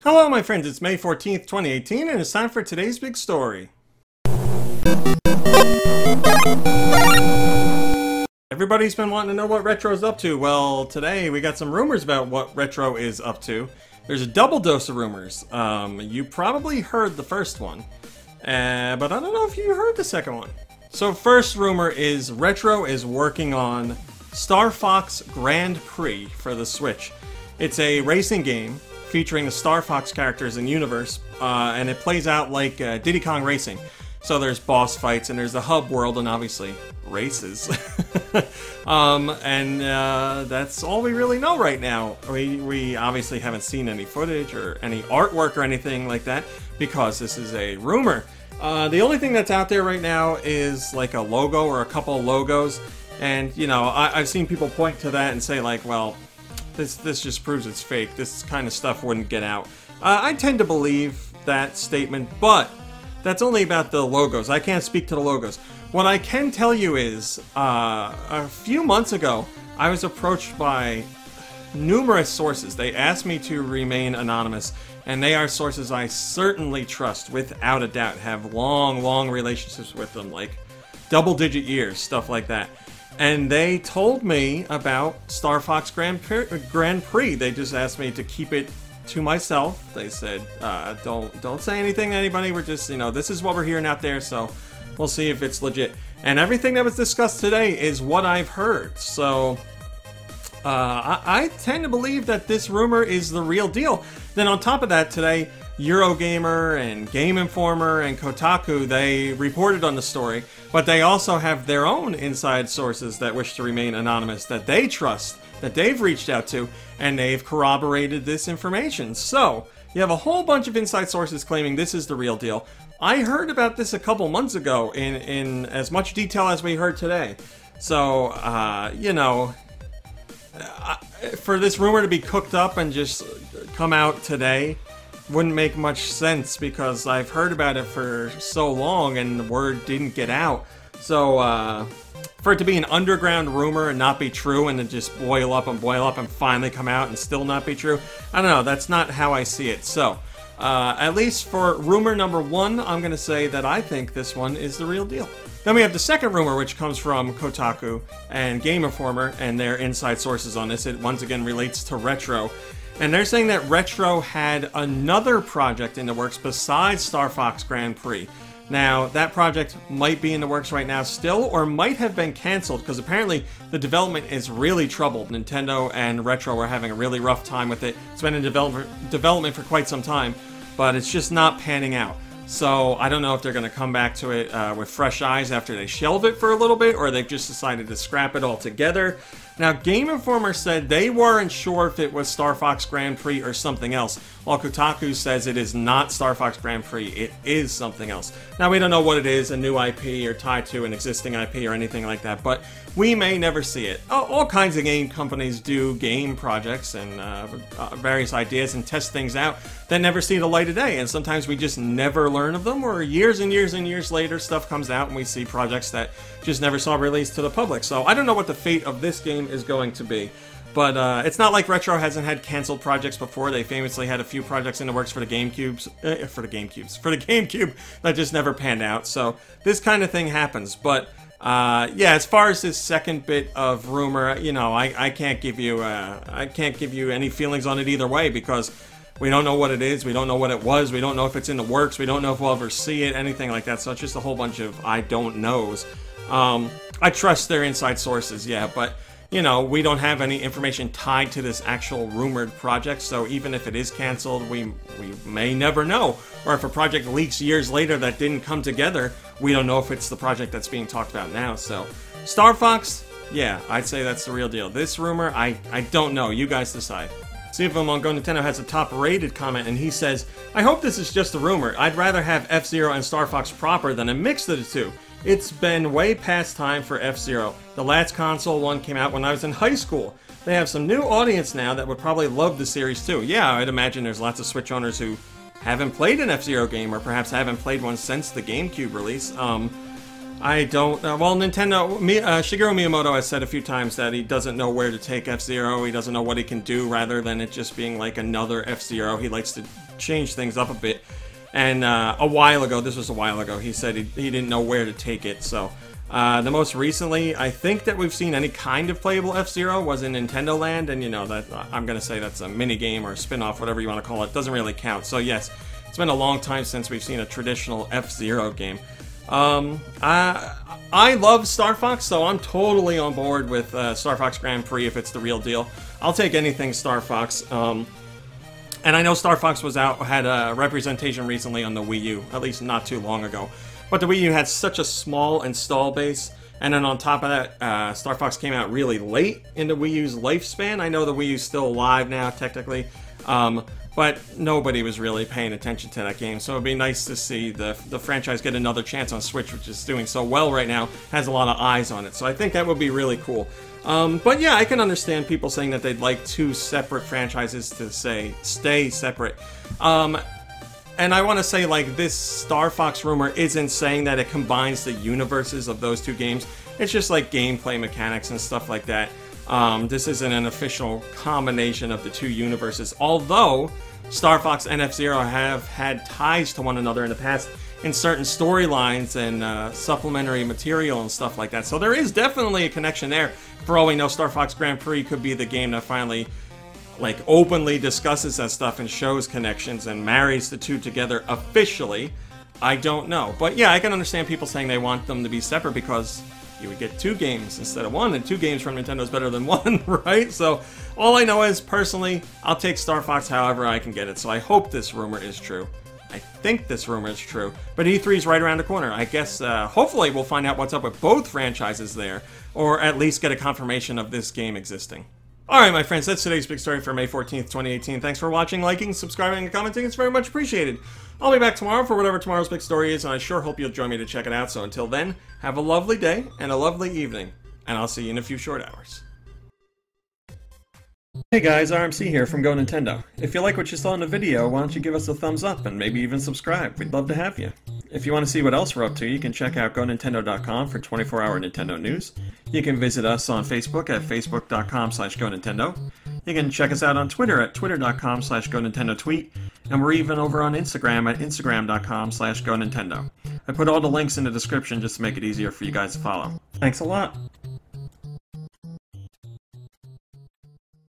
Hello my friends, it's May 14th, 2018, and it's time for today's big story. Everybody's been wanting to know what Retro's up to. Well, today we got some rumors about what Retro is up to. There's a double dose of rumors. You probably heard the first one, but I don't know if you heard the second one. So first rumor is Retro is working on StarFox Grand Prix for the Switch. It's a racing game featuring the StarFox characters in universe, and it plays out like Diddy Kong Racing. So there's boss fights, and there's the hub world, and obviously races. That's all we really know right now. We obviously haven't seen any footage or any artwork or anything like that, because this is a rumor. The only thing that's out there right now is like a logo or a couple of logos, and you know, I've seen people point to that and say like, well, this just proves it's fake. This kind of stuff wouldn't get out. I tend to believe that statement, but that's only about the logos. I can't speak to the logos. What I can tell you is, a few months ago, I was approached by numerous sources. They asked me to remain anonymous, and they are sources I certainly trust, without a doubt. Have long relationships with them, like double-digit years, stuff like that. And they told me about StarFox Grand Prix. They just asked me to keep it to myself. They said, don't say anything to anybody. We're just, you know, this is what we're hearing out there, so we'll see if it's legit. And everything that was discussed today is what I've heard. So I tend to believe that this rumor is the real deal. Then on top of that, today, Eurogamer and Game Informer and Kotaku, they reported on the story, but they also have their own inside sources that wish to remain anonymous, that they trust, that they've reached out to, and they've corroborated this information. So, you have a whole bunch of inside sources claiming this is the real deal. I heard about this a couple months ago in as much detail as we heard today. So, you know, for this rumor to be cooked up and just come out today wouldn't make much sense, because I've heard about it for so long and the word didn't get out. So, for it to be an underground rumor and not be true, and then just boil up and finally come out and still not be true, I don't know, that's not how I see it. So, at least for rumor number one, I'm going to say that I think this one is the real deal. Then we have the second rumor, which comes from Kotaku and Game Informer and their inside sources on this. It once again relates to Retro. And they're saying that Retro had another project in the works besides StarFox Grand Prix. Now, that project might be in the works right now still, or might have been cancelled, because apparently the development is really troubled. Nintendo and Retro are having a really rough time with it. It's been in development for quite some time, but it's just not panning out. So, I don't know if they're going to come back to it with fresh eyes after they shelve it for a little bit, or they've just decided to scrap it altogether. Now, Game Informer said they weren't sure if it was StarFox Grand Prix or something else, while Kotaku says it is not StarFox Grand Prix, it is something else. Now, we don't know what it is, a new IP or tied to an existing IP or anything like that, but we may never see it. All kinds of game companies do game projects and various ideas and test things out that never see the light of day, and sometimes we just never learn of them, or years and years and years later stuff comes out and we see projects that just never saw released to the public. So I don't know what the fate of this game is going to be, but it's not like Retro hasn't had canceled projects before. They famously had a few projects in the works for the GameCube that just never panned out. So this kind of thing happens. But yeah, as far as this second bit of rumor, you know, I can't give you any feelings on it either way, because we don't know what it is, we don't know what it was, we don't know if it's in the works, we don't know if we'll ever see it, anything like that. So it's just a whole bunch of I don't knows. I trust their inside sources, yeah, but you know, we don't have any information tied to this actual rumored project, so even if it is canceled, we may never know. Or if a project leaks years later that didn't come together, we don't know if it's the project that's being talked about now. So, StarFox, yeah, I'd say that's the real deal. This rumor, I don't know. You guys decide. See if I'm on Go Nintendo has a top-rated comment, and he says, I hope this is just a rumor. I'd rather have F-Zero and Star Fox proper than a mix of the two. It's been way past time for F-Zero. The last console one came out when I was in high school. They have some new audience now that would probably love the series too. Yeah, I'd imagine there's lots of Switch owners who haven't played an F-Zero game, or perhaps haven't played one since the GameCube release. I don't... well, Nintendo... Shigeru Miyamoto has said a few times that he doesn't know where to take F-Zero. He doesn't know what he can do, rather than it just being like another F-Zero. He likes to changed things up a bit. And a while ago, this was a while ago, he said he didn't know where to take it. So the most recently, I think that we've seen any kind of playable F-Zero was in Nintendo Land, and you know that I'm gonna say that's a mini game or a spin-off, whatever you want to call it. Doesn't really count. So yes, it's been a long time since we've seen a traditional F-Zero game. I love Star Fox, so I'm totally on board with Star Fox Grand Prix if it's the real deal. I'll take anything Star Fox. And I know Star Fox had a representation recently on the Wii U, at least not too long ago. But the Wii U had such a small install base, and then on top of that, Star Fox came out really late in the Wii U's lifespan. I know the Wii U's still alive now, technically, but nobody was really paying attention to that game. So it'd be nice to see the franchise get another chance on Switch, which is doing so well right now, has a lot of eyes on it. So I think that would be really cool. But yeah, I can understand people saying that they'd like two separate franchises to stay separate. And I want to say, like, this Star Fox rumor isn't saying that it combines the universes of those two games. It's just like gameplay mechanics and stuff like that. This isn't an official combination of the two universes, although Star Fox and F-Zero have had ties to one another in the past in certain storylines and supplementary material and stuff like that. So there is definitely a connection there. For all we know, Star Fox Grand Prix could be the game that finally, like, openly discusses that stuff and shows connections and marries the two together officially. I don't know. But yeah, I can understand people saying they want them to be separate because you would get two games instead of one, and two games from Nintendo is better than one, right? So all I know is, personally, I'll take Star Fox however I can get it. So I hope this rumor is true. I think this rumor is true, but E3 is right around the corner. I guess, hopefully we'll find out what's up with both franchises there, or at least get a confirmation of this game existing. Alright, my friends, that's today's big story for May 14th, 2018. Thanks for watching, liking, subscribing, and commenting. It's very much appreciated. I'll be back tomorrow for whatever tomorrow's big story is, and I sure hope you'll join me to check it out. So until then, have a lovely day and a lovely evening, and I'll see you in a few short hours. Hey guys, RMC here from Go Nintendo. If you like what you saw in the video, why don't you give us a thumbs up and maybe even subscribe? We'd love to have you. If you want to see what else we're up to, you can check out GoNintendo.com for 24-hour Nintendo news. You can visit us on Facebook at facebook.com/GoNintendo. You can check us out on Twitter at twitter.com/GoNintendoTweet. And we're even over on Instagram at instagram.com/GoNintendo. I put all the links in the description just to make it easier for you guys to follow. Thanks a lot.